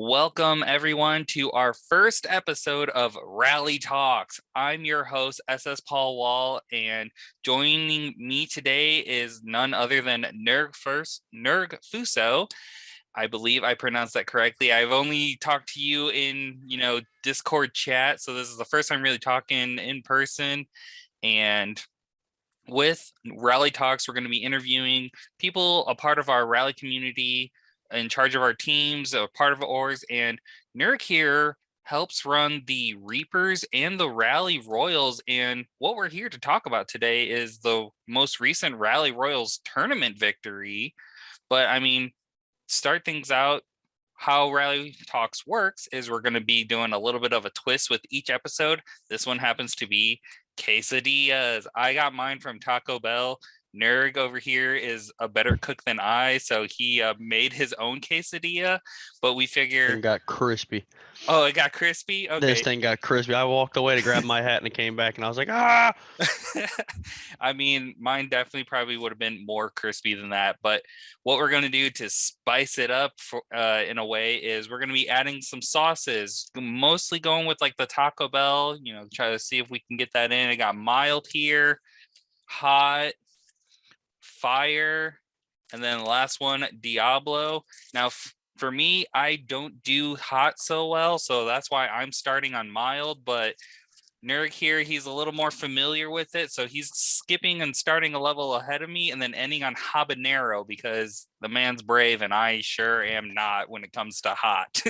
Welcome, everyone, to our first episode of Rally Talks. I'm your host, SS Paul Wall, and joining me today is none other than Nerg Fuso. I believe I pronounced that correctly. I've only talked to you in, Discord chat, so this is the first time really talking in person. And with Rally Talks, we're going to be interviewing people, a part of our rally community, in charge of our teams, a part of orgs, and Nerg here helps run the Reapers and the Rally Royals. And what we're here to talk about today is the most recent Rally Royals tournament victory. But I mean, start things out. How Rally Talks works is we're going to be doing a little bit of a twist with each episode. This one happens to be quesadillas. I got mine from Taco Bell. Nerg over here is a better cook than I, so he made his own quesadilla. But we figure, Thing got crispy. oh, it got crispy. This Okay. thing got crispy. I walked away to grab my hat and it came back and I was like, ah. I mean, mine definitely probably would have been more crispy than that. But what we're going to do to spice it up in a way is we're going to be adding some sauces, mostly going with like the Taco Bell, try to see if we can get that in. I got mild here, hot, fire, and then the last one, Diablo. Now, for me, I don't do hot so well, so that's why I'm starting on mild. But Nerg here, he's a little more familiar with it, so he's skipping and starting a level ahead of me and then ending on Habanero because the man's brave and I sure am not when it comes to hot.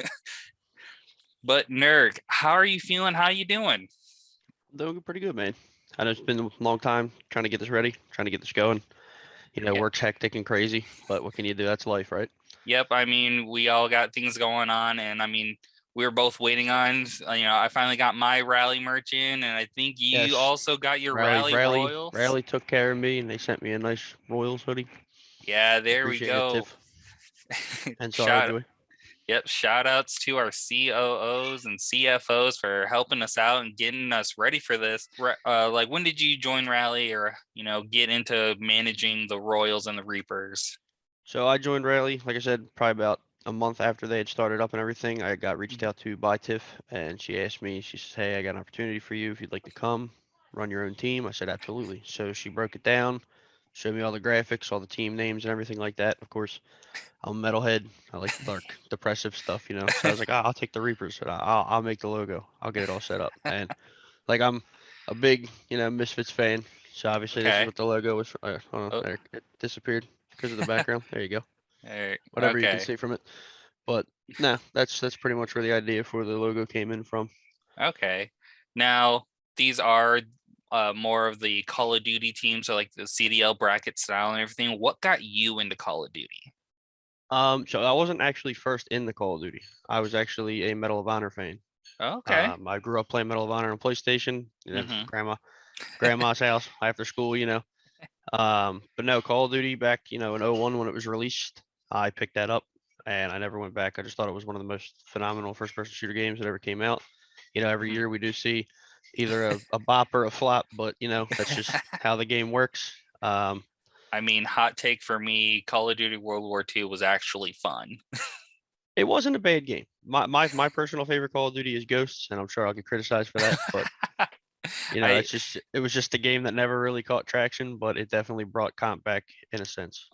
But Nerg, how are you feeling? How you doing? Doing pretty good, man. I know it's been a long time trying to get this ready, trying to get this going. Yeah. Work's hectic and crazy, but what can you do? That's life, right? Yep. I mean, we all got things going on, and I mean, we were both waiting on, I finally got my rally merch in, and I think you Yes. also got your Rally Royals. Rally took care of me and they sent me a nice Royals hoodie. Yeah, there we Appreciate it, go. Tiff. And sorry, Joy. Yep, shout outs to our COOs and CFOs for helping us out and getting us ready for this. Like, when did you join Rally or, get into managing the Royals and the Reapers? So I joined Rally, like I said, probably about a month after they had started up and everything. I got reached out to by Tiff and she asked me, she says, hey, I got an opportunity for you if you'd like to come run your own team. I said, absolutely. So she broke it down, showed me all the graphics, all the team names and everything like that. Of course, I'm a metalhead. I like the dark, depressive stuff. So I was like, I'll take the Reapers. I'll make the logo. I'll get it all set up. And like, I'm a big, Misfits fan. So obviously this is Okay. what the logo was. Hold on, Oh. there, it disappeared because of the background. There you go. Whatever you can Okay. see from it. But no, that's pretty much where the idea for the logo came in from. Okay. Now, these are more of the Call of Duty teams, so like the CDL bracket style and everything. What got you into Call of Duty? So I wasn't actually first in the Call of Duty. I was actually a Medal of Honor fan. Okay. I grew up playing Medal of Honor on PlayStation, Mm-hmm. grandma's house after school. But no, Call of Duty back, in '01 when it was released, I picked that up and I never went back. I just thought it was one of the most phenomenal first-person shooter games that ever came out. Every year we do see either a bop or a flop, but that's just how the game works. I mean, hot take for me, Call of Duty World War II was actually fun. It wasn't a bad game. My personal favorite Call of Duty is Ghosts, and I'm sure I'll get criticized for that, but it was just a game that never really caught traction, but it definitely brought comp back in a sense.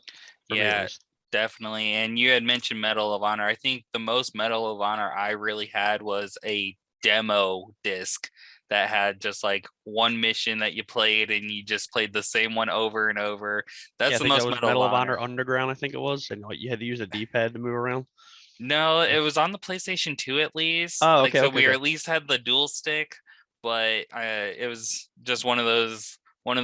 For me at Yeah, least. definitely. And you had mentioned Medal of Honor. I think the most Medal of Honor I really had was a demo disc that had just like one mission that you played and you just played the same one over and over. Yeah, That's I the think that most was Medal of Medal of Honor. Honor Underground, I think it was, and you had to use a D-pad to move around. No, it was on the PlayStation 2 at least. Oh, Like, okay, so okay, we okay. at least had the dual stick, but it was just one of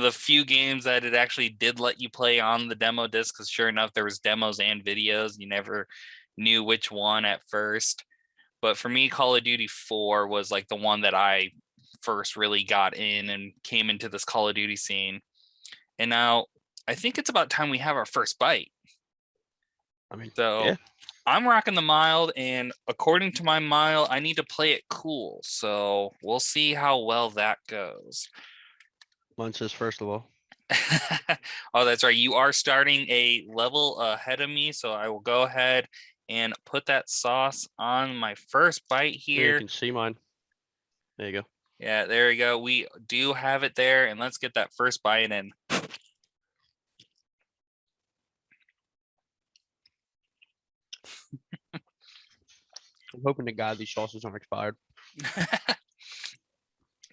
the few games that it actually did let you play on the demo disc. Because sure enough, there was demos and videos. You never knew which one at first. But for me, Call of Duty 4 was like the one that I first really got in and came into this Call of Duty scene. And now I think it's about time we have our first bite. I mean, So yeah. I'm rocking the mild, and according to my mild, I need to play it cool. So we'll see how well that goes. Mine says first of all. Oh, that's right. You are starting a level ahead of me, so I will go ahead and put that sauce on my first bite Yeah, you here. can see mine. There you go. Yeah, there we go. We do have it there, and let's get that first bite in. I'm hoping to God these sauces aren't expired.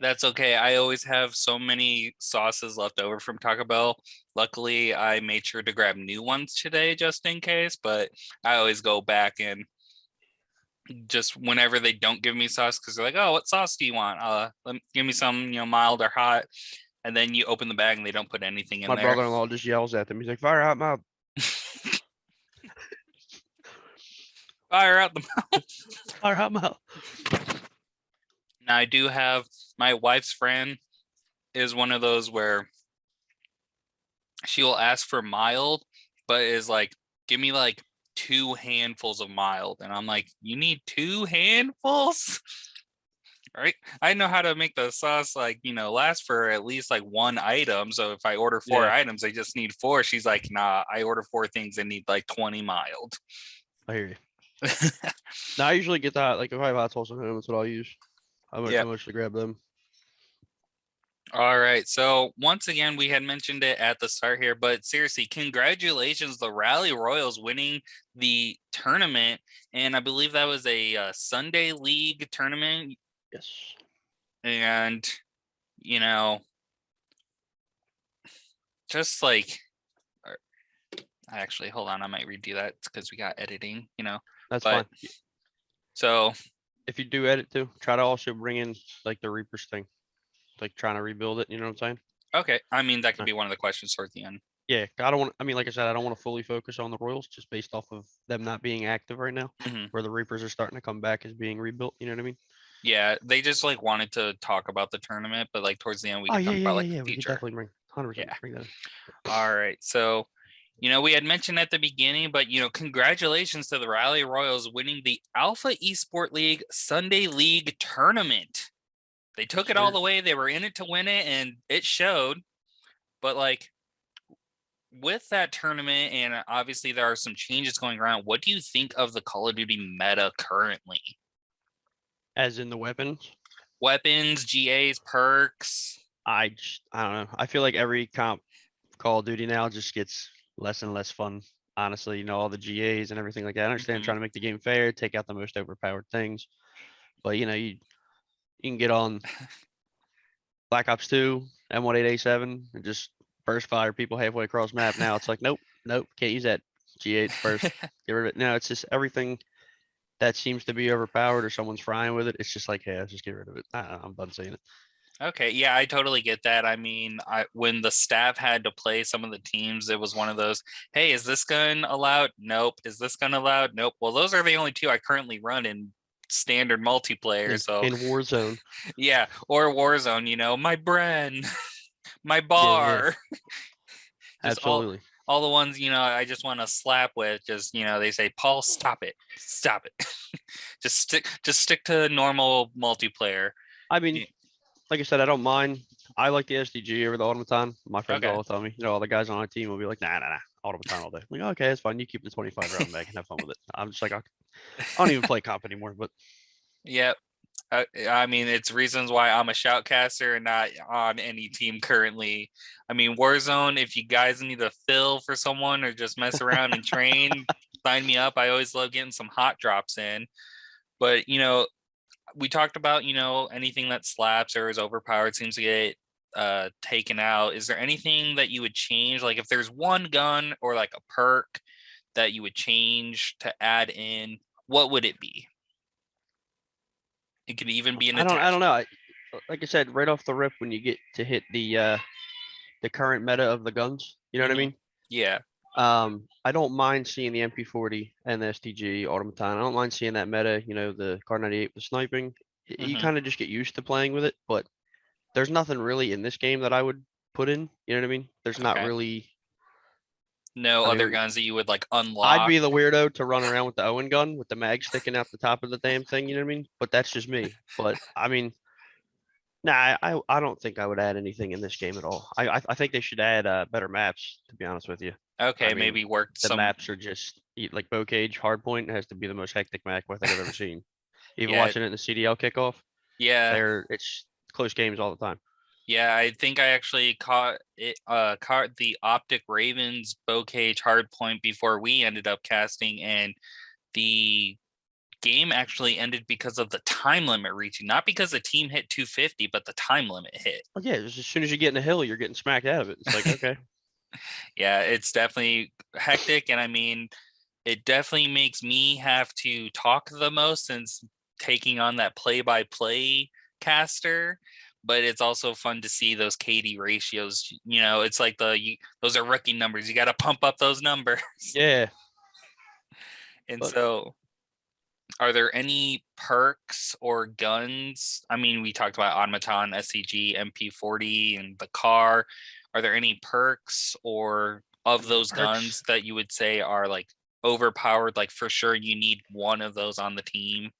That's okay. I always have so many sauces left over from Taco Bell. Luckily, I made sure to grab new ones today just in case, but I always go back and just whenever they don't give me sauce because they're like, "Oh, what sauce do you want? Give me some, mild or hot." And then you open the bag and they don't put anything in My there. brother-in-law just yells at them. He's like, "Fire out mouth! Fire out the mouth. Fire out mouth!" Now I do have my wife's friend is one of those where she will ask for mild, but is like, give me like 2 handfuls of mild. And I'm like, you need 2 handfuls? Right? I know how to make the sauce last for at least like 1 item. So if I order 4 Yeah. items, I just need 4. She's like, nah, I order 4 things and need like 20 mild. I hear you. Now I usually get that. Like if I have hot sauce at home, that's what I'll use. I Yeah. mostly grab them. All right. So once again, we had mentioned it at the start here, but seriously, congratulations, the Rally Royals winning the tournament. And I believe that was a Sunday League tournament. Yes. And, just like, actually, hold on, I might redo that because we got editing, That's but fine. so If you do edit too, try to also bring in like the Reapers thing, like trying to rebuild it. You know what I'm saying? okay. I mean, that could be one of the questions towards the end. Yeah, I don't want. I mean, like I said, I don't want to fully focus on the Royals just based off of them not being active right now, Mhm. where the Reapers are starting to come back as being rebuilt. You know what I mean? Yeah, they just like wanted to talk about the tournament, but like towards the end, we Oh could yeah, talk yeah, about yeah, like the yeah. We could future. definitely bring 100% Yeah. bring that in. All right. So, we had mentioned at the beginning, but congratulations to the Rally Royals winning the Alpha Esport League Sunday League tournament. They took it all the way. They were in it to win it, and it showed. But like with that tournament, and obviously there are some changes going around. What do you think of the Call of Duty meta currently? As in the weapons, Weapons, GAs, perks. I don't know. I feel like every comp Call of Duty now just gets less and less fun. Honestly, all the GAs and everything like that. I understand Mhm. trying to make the game fair, take out the most overpowered things, but you can get on Black Ops 2, M18A7, and just burst fire people halfway across map. Now it's like, nope, can't use that G8 burst. Get rid of it. No, it's just everything that seems to be overpowered or someone's frying with it. It's just like, hey, let's just get rid of it. I'm done saying it. Okay, yeah, I totally get that. I mean, when the staff had to play some of the teams, it was one of those, hey, is this gun allowed? Nope. Is this gun allowed? Nope. Well, those are the only 2 I currently run in standard multiplayer. So In Warzone. yeah, or Warzone, my Bren, my Yeah, bar. Just absolutely. all the ones, I just want to slap with. Just, they say, Paul, stop it. Stop it. just stick to normal multiplayer. I mean, like I said, I don't mind. I like the SDG over the automaton. My friends Okay. all tell me, all the guys on our team will be like, nah, automaton all day. I'm like, okay, it's fine. You keep the 25 round mag and have fun with it. I'm just like, I don't even play comp anymore, but Yep. I mean, it's reasons why I'm a shoutcaster and not on any team currently. I mean, Warzone, if you guys need a fill for someone or just mess around and train, sign me up. I always love getting some hot drops in. But, we talked about, anything that slaps or is overpowered seems to get taken out. Is there anything that you would change? Like if there's one gun or like a perk that you would change to add in, what would it be? It could even be an I don't attachment. know. Like I said, right off the rip, when you get to hit the current meta of the guns, you know what I mean? Yeah. I don't mind seeing the MP40 and the STG automaton. I don't mind seeing that meta, the Car 98 with sniping. You Mhm. kind of just get used to playing with it, but there's nothing really in this game that I would put in. You know what I mean? There's not Okay. really. No I other mean, guns that you would like I'd unlock. be the weirdo to run around with the Owen gun with the mag sticking out the top of the damn thing. You know what I mean? But that's just me. But I mean, nah, I don't think I would add anything in this game at all. I think they should add better maps. To be honest with you, I Okay, mean, maybe work the some. maps are just like bow cage hardpoint has to be the most hectic map I think I've ever seen. Even Yeah, watching it in the CDL kickoff, yeah, it's close games all the time. yeah. I think I actually caught it. Caught the Optic Ravens bow cage hardpoint before we ended up casting, and the game actually ended because of the time limit reaching, not because the team hit 250, but the time limit hit. Oh yeah, just as soon as you get in a hill, you're getting smacked out of it. It's like okay, Yeah, it's definitely hectic, and I mean, it definitely makes me have to talk the most since taking on that play-by-play caster. But it's also fun to see those KD ratios. It's like those are rookie numbers. You got to pump up those numbers. yeah. And But so, are there any perks or guns? I mean, we talked about automaton, SCG, MP40, and the car. Are there any perks or of those perks. guns that you would say are like overpowered? Like for sure, you need one of those on the team.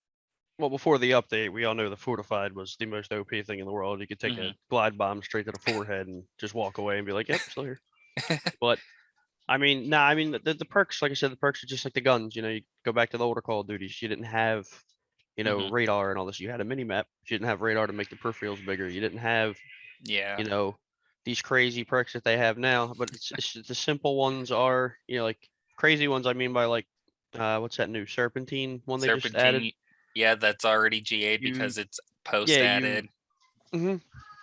Well, before the update, we all know the fortified was the most OP thing in the world. You could take a Hmm. glide bomb straight to the forehead and just walk away and be like, "Yep, still here." But I mean, nah, I mean the perks, like I said, the perks are just like the guns. You go back to the older Call of Duties. You didn't have, Hmm. radar and all this. You had a mini map. You didn't have radar to make the peripherals bigger. You didn't have, Yeah, you know, these crazy perks that they have now. But it's the simple ones are, like crazy ones. I mean by like, what's that new Serpentine one they just added? Serpentine. Yeah, that's already GA You, because it's post yeah, you. added. hmm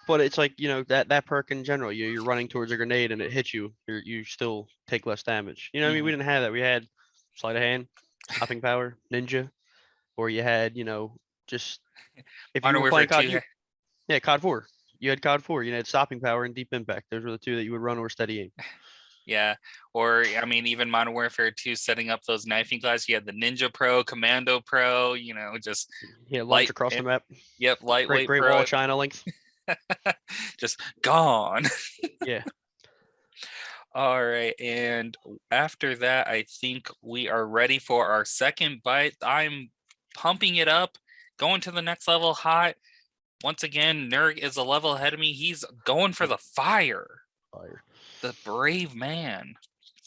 But it's like that perk in general. You're running towards a grenade and it hits you. You still take less damage. You know what I mean? We Hmm. didn't have that. We had sleight of hand, stopping power, ninja, or you had just if you Modern were Warfare playing COD, 2. yeah, COD 4. You had COD 4. You had stopping power and deep impact. Those were the two that you would run or steady aim. Yeah. Or I mean, even Modern Warfare 2 setting up those knifing class, you had the Ninja Pro, Commando Pro, just Yeah, lunge light across the map. yep, Great, lightweight Great Wall pro. of China length. Just gone. Yeah. All right. And after that, I think we are ready for our second bite. I'm pumping it up, going to the next level hot. Once again, Nerg is a level ahead of me. He's going for the fire. Fire. The brave man.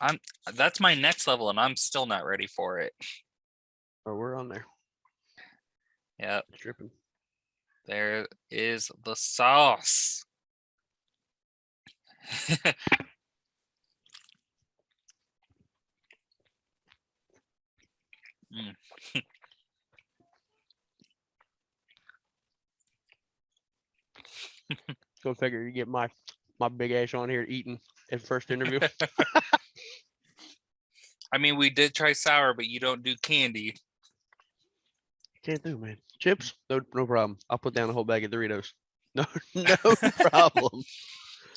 I'm That's my next level, and I'm still not ready for it. Oh, we're on there. Yep, It's dripping. there is the sauce. Mm. Go figure. You get my big ass on here eating at first interview. I mean, we did try sour, but you don't do candy. Can't do, man. Chips? No problem. I'll put down a whole bag of Doritos. No, no problem.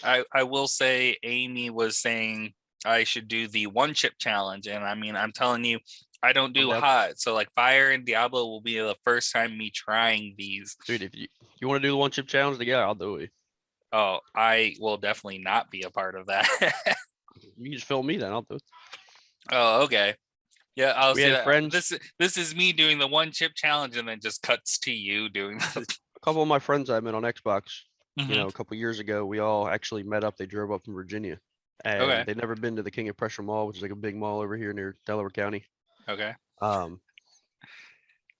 I will say Amy was saying I should do the one chip challenge, and I mean, I'm telling you, I don't I'm do down. hot. So like Fire and Diablo will be the first time me trying these. Dude, if you want to do the one chip challenge together, I'll do it. Oh, I will definitely not be a part of that. You can just film me then. I'll do it. Oh, okay. Yeah, I'll We see had that. friends, This is me doing the one chip challenge, and then just cuts to you doing the. a couple of my friends I met on Xbox, Mhm. a couple years ago. We all actually met up. They drove up from Virginia, Okay. and they'd never been to the King of Prussia Mall, which is like a big mall over here near Delaware County. Okay. Um,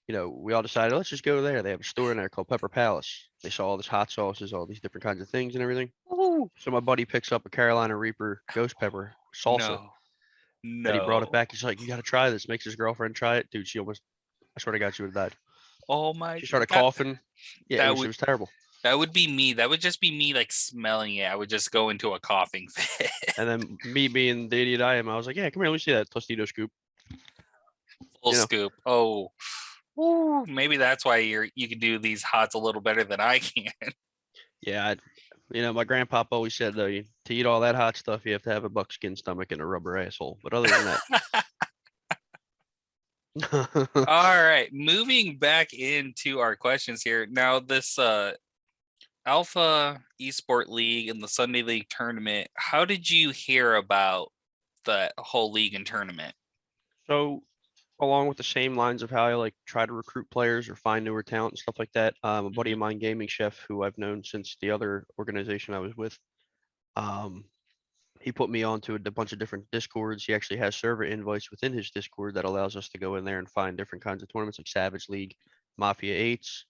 we all decided let's just go there. They have a store in there called Pepper Palace. They saw all this hot sauces, all these different kinds of things and everything. So my buddy picks up a Carolina Reaper ghost pepper salsa No. that he brought it No. back. He's like, "You got to try this." Makes his girlfriend try it, dude. She almost, I swear to God, she would have died. Oh my She started that coughing. Yeah, it that was it would was terrible. that would be me. That would just be me like smelling it. I would just go into a coughing fit. And then me being the idiot I am, I was like, "Yeah, come here, let me see that Tostito scoop." Full You know, scoop. Oh. Ooh, maybe that's why you can do these hots a little better than I can. yeah, my grandpop always said though, to eat all that hot stuff, you have to have a buckskin stomach and a rubber asshole. But other than that, All right, moving back into our questions here. Now, this Alpha Esport League and the Sunday League tournament, how did you hear about the whole league and tournament? so along with the same lines of how I like try to recruit players or find newer talent and stuff like that. A buddy Mhm. of mine, Gaming Chef, who I've known since the other organization I was with, um, he put me onto a bunch of different discords. He actually has server invites within his discord that allows us to go in there and find different kinds of tournaments like Savage League, Mafia 8s,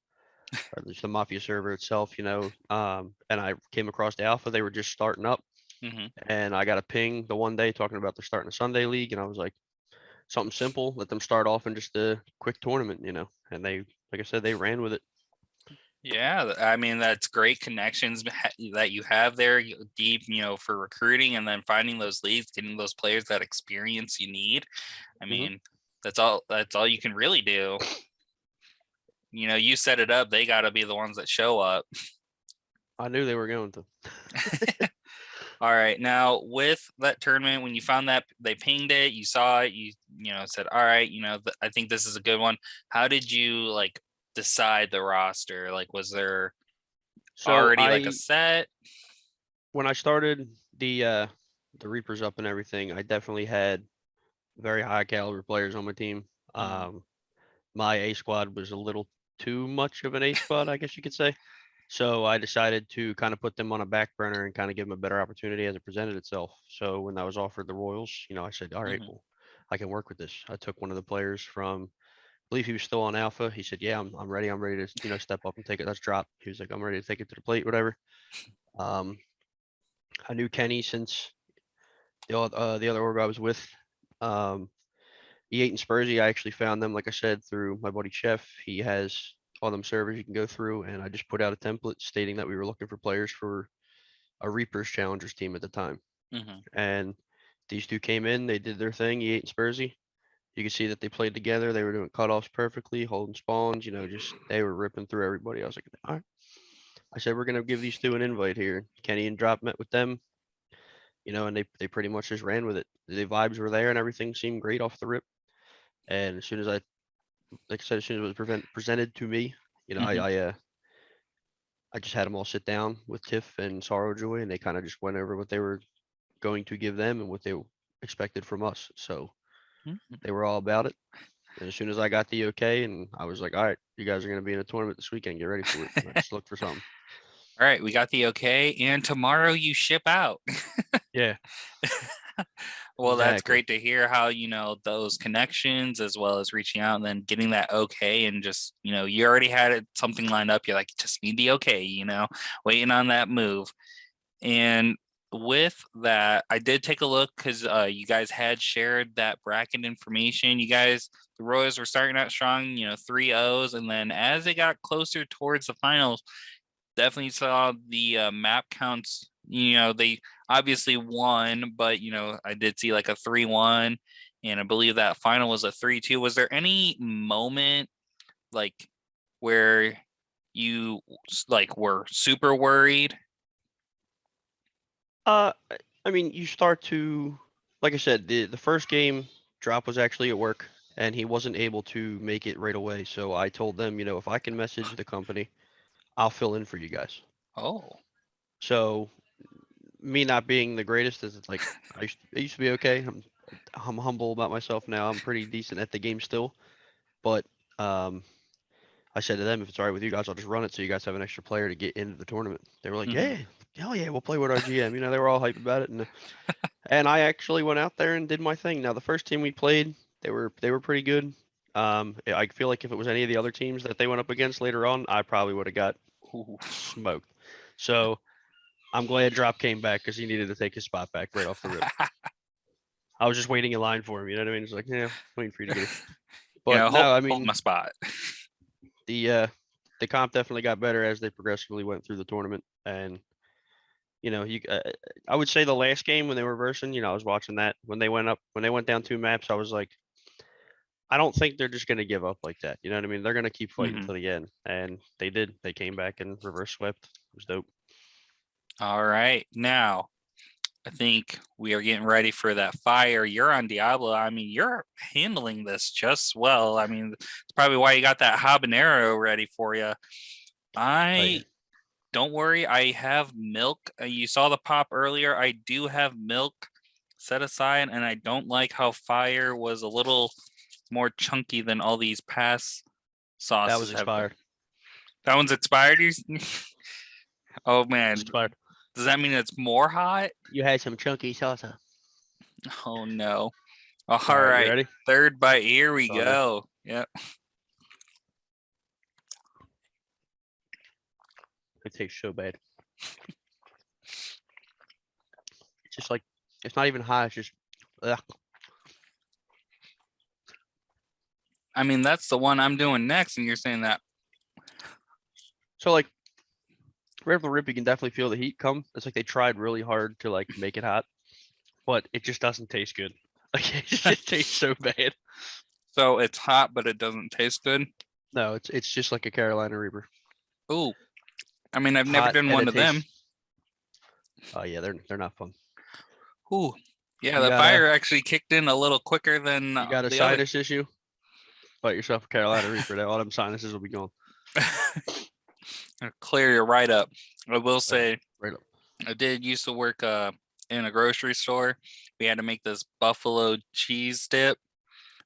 or just the Mafia server itself, and I came across the alpha. They were just starting up, Hmm. and I got a ping the one day talking about they're starting a Sunday league, and I was like, something simple, let them start off in just a quick tournament, and they, like I said, they ran with it. Yeah, I mean that's great connections that you have there, deep, for recruiting and then finding those leads, getting those players that experience you need. I Hmm. mean, that's all you can really do. You set it up, they got to be the ones that show up. I knew they were going to. All right. Now, with that tournament, when you found that they pinged it, you saw it, said, "All right, I think this is a good one." How did you like decide the roster? Like, was there So already like a set? when I started the Reapers up and everything, I definitely had very high caliber players on my team. Mhm. Um, my A squad was a little too much of an A squad, I guess you could say. So I decided to kind of put them on a back burner and kind of give them a better opportunity as it presented itself. So when I was offered the Royals, I said, all right, Mhm. well, I can work with this. I took one of the players from, I believe he was still on Alpha. He said, yeah, I'm ready. I'm ready to, step up and take it. Let's drop. He was like, I'm ready to take it to the plate, whatever. Um, I knew Kenny since the other org I was with. Um, E8 and Spursy, I actually found them, like I said, through my buddy Chef. He has all them servers you can go through, and I just put out a template stating that we were looking for players for a Reapers Challengers team at the time. Mhm. And these two came in, they did their thing, E8 and Spursy. You can see that they played together. They were doing cutoffs perfectly, holding spawns, just they were ripping through everybody. I was like, all right. I said, we're gonna give these two an invite here. Kenny and Drop met with them, and they pretty much just ran with it. The vibes were there and everything seemed great off the rip. And as soon as like I said, as soon as it was presented to me, you know, I Mhm. I, uh, I just had them all sit down with Tiff and Sorrow Joy, and they kind of just went over what they were going to give them and what they expected from us. So Mhm. they were all about it. And as soon as I got the okay, and I was like, all right, you guys are going to be in a tournament this weekend. Get ready for it. And I just looked for something. All right, we got the okay, and tomorrow you ship out. Yeah, Well, that's exactly. great to hear how, those connections as well as reaching out and then getting that okay. And just, you already had something lined up. You're like, just need the okay, waiting on that move. And with that, I did take a look because you guys had shared that bracket information. You guys, the Royals were starting out strong, 3-0s. And then as it got closer towards the finals, definitely saw the map counts. They obviously won, but I did see like a 3-1, and I believe that final was a 3-2. Was there any moment like where you like were super worried? I mean, you start to, like I said, the first game Drop was actually at work, and he wasn't able to make it right away. So I told them, if I can message the company, I'll fill in for you guys. Oh. So me not being the greatest is like I used to be okay. I'm humble about myself now. I'm pretty decent at the game still, but um, I said to them, if it's all right with you guys, I'll just run it so you guys have an extra player to get into the tournament. They were like, Hmm. yeah, hell yeah, we'll play with our GM. They were all hype about it, and I actually went out there and did my thing. Now the first team we played, they were pretty good. I feel like if it was any of the other teams that they went up against later on, I probably would have got Ooh. smoked. So I'm glad Drop came back because he needed to take his spot back right off the rip. I was just waiting in line for him. You know what I mean? It's like, yeah, waiting for you to get it. But no, I Hold mean my spot. the uh, the comp definitely got better as they progressively went through the tournament, and I would say the last game when they were versing, I was watching that when they went down two maps. I was like, I don't think they're just gonna give up like that. You know what I mean? They're gonna keep fighting Hmm. till the end, and they did. They came back and reverse swept. It was dope. All right, now I think we are getting ready for that fire. You're on Diablo. I mean, you're handling this just well. I mean, it's probably why you got that habanero ready for you. Oh yeah, I don't worry. I have milk. You saw the pop earlier. I do have milk set aside, and I don't like how fire was a little more chunky than all these past that was sauces have been. expired. That one's expired. Oh It's man, expired. Does that mean it's more hot? You had some chunky salsa. Oh no. All right, you right. ready? Third bite. Here we It's on there. go. Yep. It tastes so bad. It's just like, it's not even hot. It's just, ugh. I mean, that's the one I'm doing next, and you're saying that. So like, right from the rip, you can definitely feel the heat come. It's like they tried really hard to like make it hot, but it just doesn't taste good. Like it just tastes so bad. So it's hot, but it doesn't taste good. No, it's just like a Carolina Reaper. Ooh. I mean, I've never Hot done and one it of them. tastes. Oh yeah, they're not fun. Ooh. Yeah, You the got fire actually kicked in a little quicker than a the other. sinus issue? Bite yourself a Carolina Reaper. That all them sinuses will be gone. Clear you right up. I will say, Right up. I did used to work in a grocery store. We had to make this buffalo cheese dip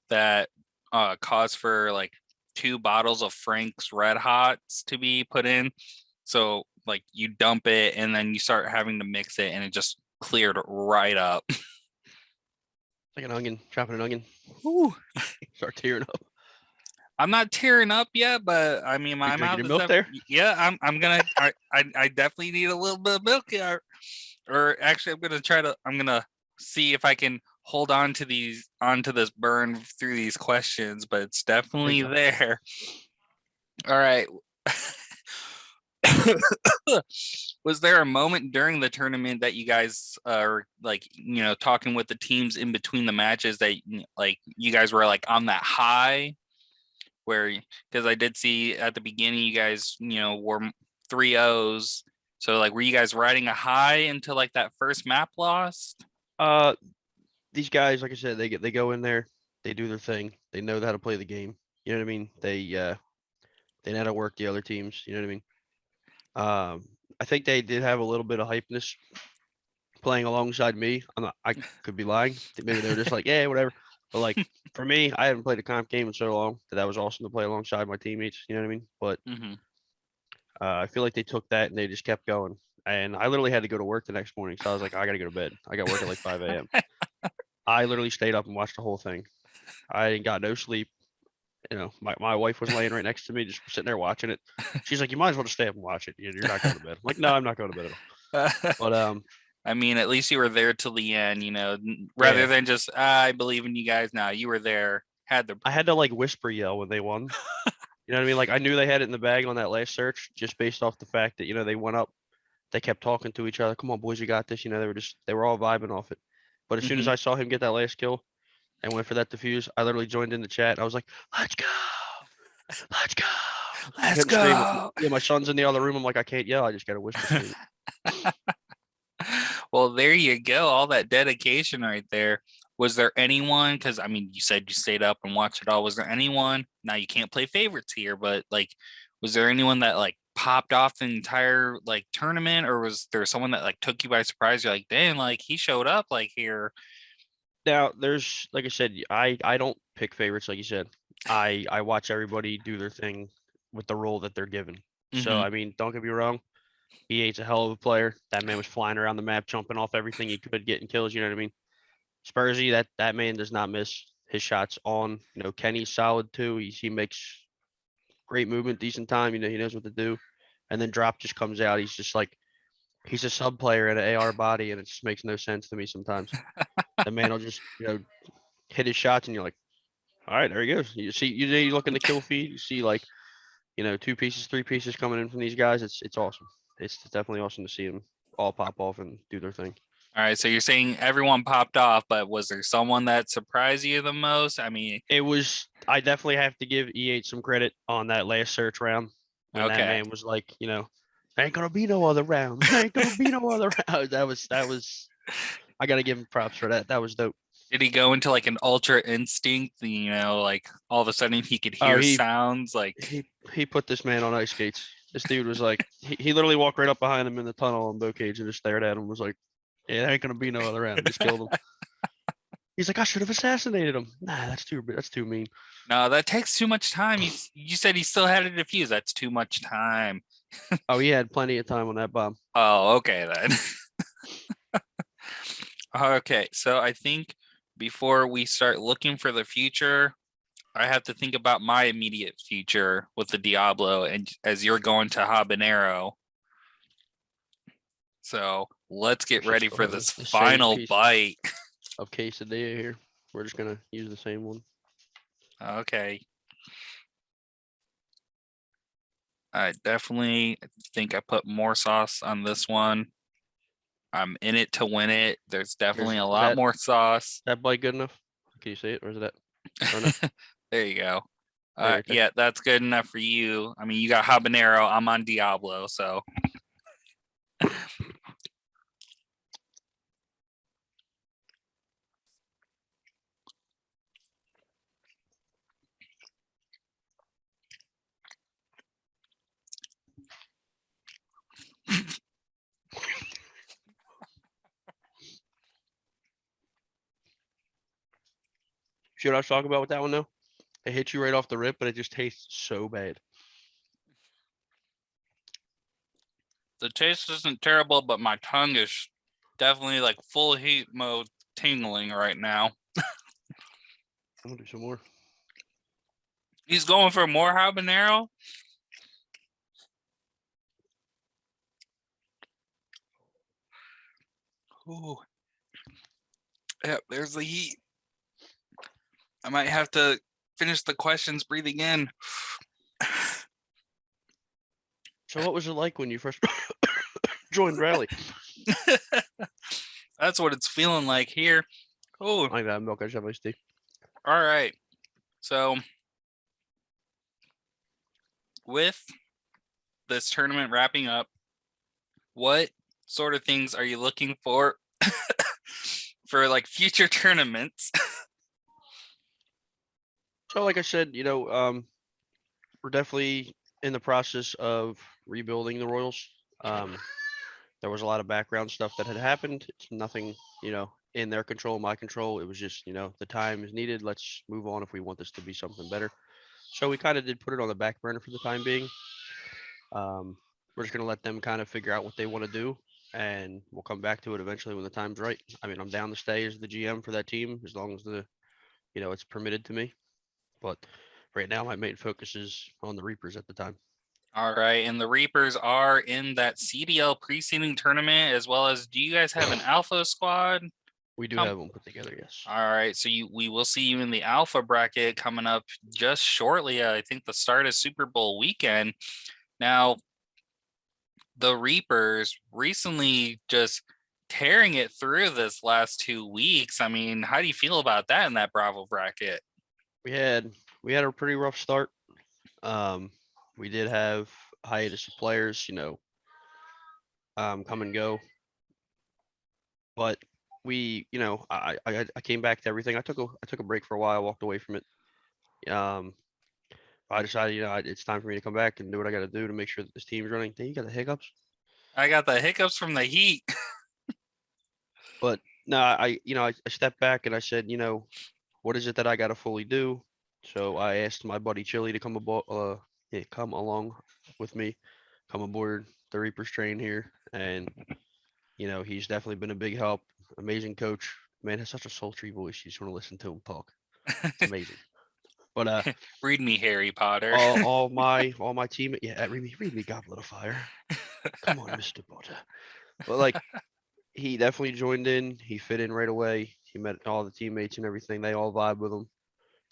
that caused for like 2 bottles of Frank's Red Hots to be put in. So like you dump it and then you start having to mix it and it just cleared right up. Like an onion, chopping an onion. Ooh. Start tearing up. I'm not tearing up yet, but I mean You my drinking mouth your is milk there? yeah, I'm gonna I definitely need a little bit of milk here. Or actually I'm gonna see if I can hold on to onto this burn through these questions, but it's definitely there. All right. Was there a moment during the tournament that you guys are like, talking with the teams in between the matches that like you guys were like on that high where, because I did see at the beginning you guys, were 3-0s. So like, were you guys riding a high into like that first map loss? These guys, like I said, they go in there, they do their thing, they know how to play the game. You know what I mean? They know how to work the other teams. You know what I mean? I think they did have a little bit of hypeness playing alongside me. I could be lying. Maybe they were just like, yeah, whatever. But like for me, I haven't played a comp game in so long that was awesome to play alongside my teammates. You know what I mean? But I feel like they took that and they just kept going. And I literally had to go to work the next morning, so I was like, I gotta go to bed. I got work at like 5 a.m. I literally stayed up and watched the whole thing. I ain't got no sleep. You know, my wife was laying right next to me, just sitting there watching it. She's like, "You might as well just stay up and watch it. You're not going to bed." I'm like, "No, I'm not going to bed at all." But I mean, at least you were there till the end, rather yeah, than just I believe in you guys. Now you were there, I had to like whisper yell when they won. You know what I mean? Like I knew they had it in the bag on that last search, just based off the fact that they went up, they kept talking to each other. Come on, boys, you got this. They were all vibing off it. But as soon as I saw him get that last kill and went for that defuse, I literally joined in the chat. I was like, "Let's go, let's go, Let's couldn't scream. go. Yeah, my son's in the other room. I'm like, I can't yell. I just gotta whisper scream. Well, there you go. All that dedication right there. Was there anyone? Because I mean, you said you stayed up and watched it all. Was there anyone? Now you can't play favorites here, but like, was there anyone that like popped off the entire like tournament, or was there someone that like took you by surprise? You're like, dang, like he showed up like here. Now, there's like I said, I don't pick favorites like you said. I watch everybody do their thing with the role that they're given. So I mean, don't get me wrong, E8's a hell of a player. That man was flying around the map, jumping off everything he could, getting kills. You know what I mean? Spursy, that man does not miss his shots on. Kenny's solid too. He makes great movement, decent time. He knows what to do. And then Drop just comes out. He's a sub player in an AR body, and it just makes no sense to me sometimes. The man will just hit his shots, and you're like, all right, there he goes. You look in the kill feed, you see like 2 pieces, 3 pieces coming in from these guys. It's awesome. It's definitely awesome to see them all pop off and do their thing. All right, so you're saying everyone popped off, but was there someone that surprised you the most? I mean, I definitely have to give E8 some credit on that last search round when that okay. man was like, ain't gonna be no other round. Ain't gonna be no other round. That was I gotta give him props for that. That was dope. Did he go into like an ultra instinct? Like all of a sudden he could Oh, hear sounds like he put this man on ice skates. This dude was like, he literally walked right up behind him in the tunnel on bow cage and just stared at him. Was like, yeah, there ain't gonna be no other round. Just killed him. He's like, I should have assassinated him. Nah, that's too mean. No, that takes too much time. You said he still had a defuse. That's too much time. Oh, he had plenty of time on that bomb. Oh, okay then. Okay, so I think before we start looking for the future, I have to think about my immediate future with the Diablo, and as you're going to Habanero. So let's get Let's just ready go for ahead with this the same final piece bite. of quesadilla here. We're just gonna use the same one. Okay. I definitely think I put more sauce on this one. I'm in it to win it. There's definitely a Is lot more sauce. that bite good enough? Can you see it, or is that? Oh no, There you go. there, right there. Yeah, that's good enough for you. I mean, you got habanero. I'm on Diablo, so See what I was talking about with that one though? It hits you right off the rip, but it just tastes so bad. the taste isn't terrible, but my tongue is definitely like full heat mode tingling right now. I'm gonna do some more. He's going for more habanero. Ooh. Yep, there's the heat. I might have to finish the questions breathing in. So, what was it like when you first joined Rally? That's what it's feeling like here. Oh, I got milk. I just have iced tea. all right. So, with this tournament wrapping up, what sort of things are you looking for for like future tournaments? So, like I said, we're definitely in the process of rebuilding the Royals. There was a lot of background stuff that had happened. It's nothing, in their control, my control. It was just, the time is needed. Let's move on if we want this to be something better. So we kind of did put it on the back burner for the time being. We're just gonna let them kind of figure out what they want to do, and we'll come back to it eventually when the time's right. I mean, I'm down to stay as the GM for that team as long as it's permitted to me. But right now, my main focus is on the Reapers at the time. All right, and the Reapers are in that CDL pre-seeding tournament as well as. Do you guys have an Alpha squad? We do have them put together, yes. All right, so we will see you in the Alpha bracket coming up just shortly. I think the start of Super Bowl weekend. Now, the Reapers recently just tearing it through this last 2 weeks. I mean, how do you feel about that in that Bravo bracket? We had a pretty rough start. We did have hiatus of players, come and go, but I came back to everything. I took a break for a while, walked away from it. I decided, it's time for me to come back and do what I got to do to make sure that this team's running. Then you got the hiccups, I got the hiccups from the heat. but no, I stepped back and I said, what is it that I got to fully do? So I asked my buddy Chili to come along with me, come aboard the Reapers train here, and he's definitely been a big help. Amazing coach. Man has such a sultry voice. You just want to listen to him talk. It's amazing. But Read me, Harry Potter. all my team, yeah, read me Goblet of Fire. Come on, Mr. Potter. But like he definitely joined in. He fit in right away. He met all the teammates and everything. They all vibe with him.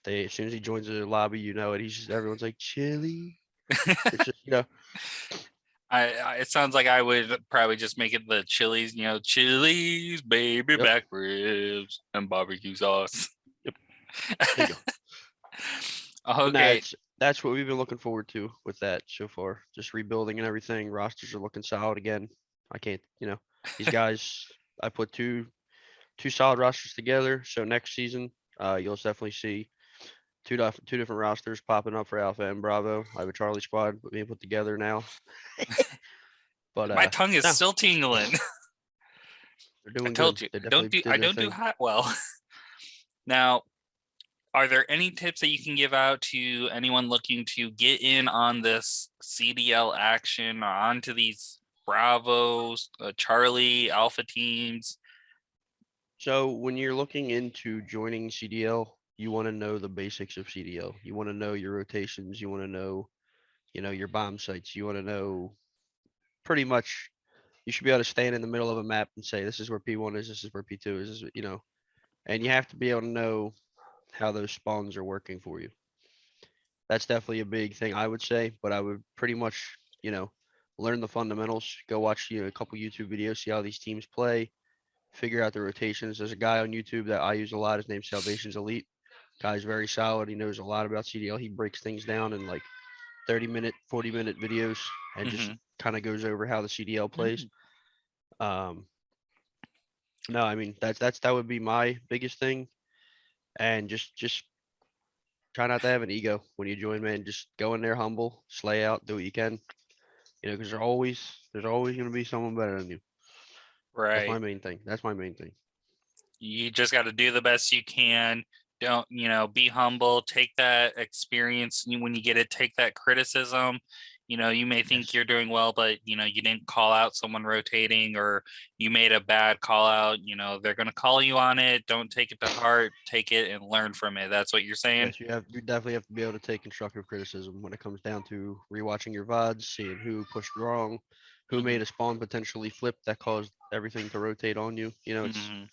As soon as he joins the lobby, everyone's like Chili. It's just It sounds like I would probably just make it the Chili's, Chili's baby Yep. back ribs and barbecue sauce. Yep. There you go. Okay. That's what we've been looking forward to with that so far. Just rebuilding and everything. Rosters are looking solid again. I can't, these guys. I put two solid rosters together. So next season, you'll definitely see two different rosters popping up for Alpha and Bravo. I have a Charlie squad being put together now. But My tongue is no, still tingling. they're I doing told good. you, They I don't definitely do did I their don't do thing. hot well. Now, are there any tips that you can give out to anyone looking to get in on this CDL action or onto these Bravos, Charlie, Alpha teams? So when you're looking into joining CDL, you want to know the basics of CDL. You want to know your rotations. You want to know, your bomb sites. You want to know pretty much. You should be able to stand in the middle of a map and say, this is where P1 is. This is where P2 is. This is. And you have to be able to know how those spawns are working for you. That's definitely a big thing I would say, but I would pretty much, learn the fundamentals, go watch, a couple YouTube videos, see how these teams play, figure out the rotations. There's a guy on YouTube that I use a lot. His name's Salvation's Elite. Guy's very solid. He knows a lot about CDL. He breaks things down in like 30-minute, 40-minute videos and just Mhm. kind of goes over how the CDL plays. Um, no, I mean that would be my biggest thing, and just try not to have an ego when you join, man. Just go in there humble, slay out, do what you can. Because there's always going to be someone better than you. That's my Right. main thing. That's my main thing. You just got to do the best you can. Don't, be humble, take that experience when you get it, take that criticism. You may think Yes. you're doing well, but you didn't call out someone rotating, or you made a bad call out. They're going to call you on it. Don't take it to heart. Take it and learn from it. That's what you're saying. Yes, you definitely have to be able to take constructive criticism when it comes down to rewatching your VODs, seeing who pushed wrong, who Mhm. made a spawn potentially flip that caused everything to rotate on you. Mhm.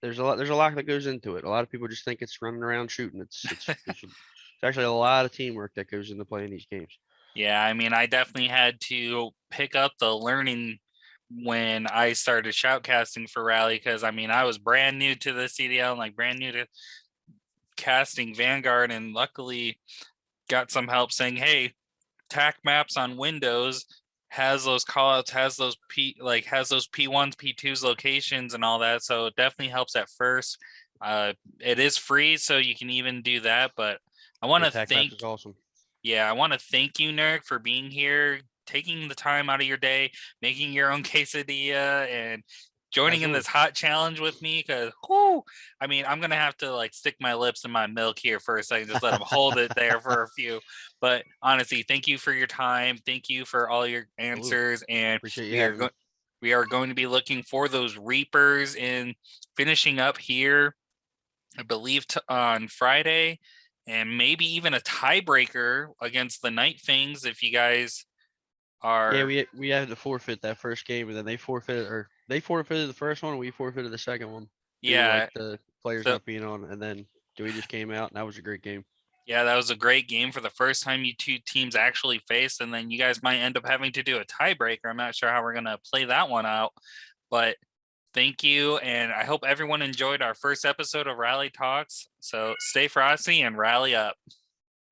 There's a lot that goes into it. A lot of people just think it's running around shooting. It's actually a lot of teamwork that goes into playing these games. Yeah, I mean, I definitely had to pick up the learning when I started shoutcasting for Rally, because I mean, I was brand new to the CDL and like brand new to casting Vanguard, and luckily got some help saying, "Hey, TAC maps on Windows has those callouts, has those P1s, P2s locations and all that." So it definitely helps at first. It is free, so you can even do that. But I want Yeah, to Tac thank Maps is awesome. yeah, I want to thank you, Nerg, for being here, taking the time out of your day, making your own quesadilla, and joining in Absolutely. this hot challenge with me. Because, I mean, I'm gonna have to like stick my lips in my milk here for a second, just let them hold it there for a few. But honestly, thank you for your time. Thank you for all your Absolutely. answers, and Appreciate you we are having me. going. We are going to be looking for those Reapers and finishing up here, I believe, on Friday, and maybe even a tiebreaker against the Night Things if you guys Yeah, are. we had to forfeit that first game, and then they forfeited the first one, and we forfeited the second one due to like Yeah. the players So not being on, and then we just came out, and that was a great game. yeah, that was a great game for the first time you two teams actually faced, and then you guys might end up having to do a tiebreaker. I'm not sure how we're gonna play that one out, but thank you, and I hope everyone enjoyed our first episode of Rally Talks. So stay frosty and rally up.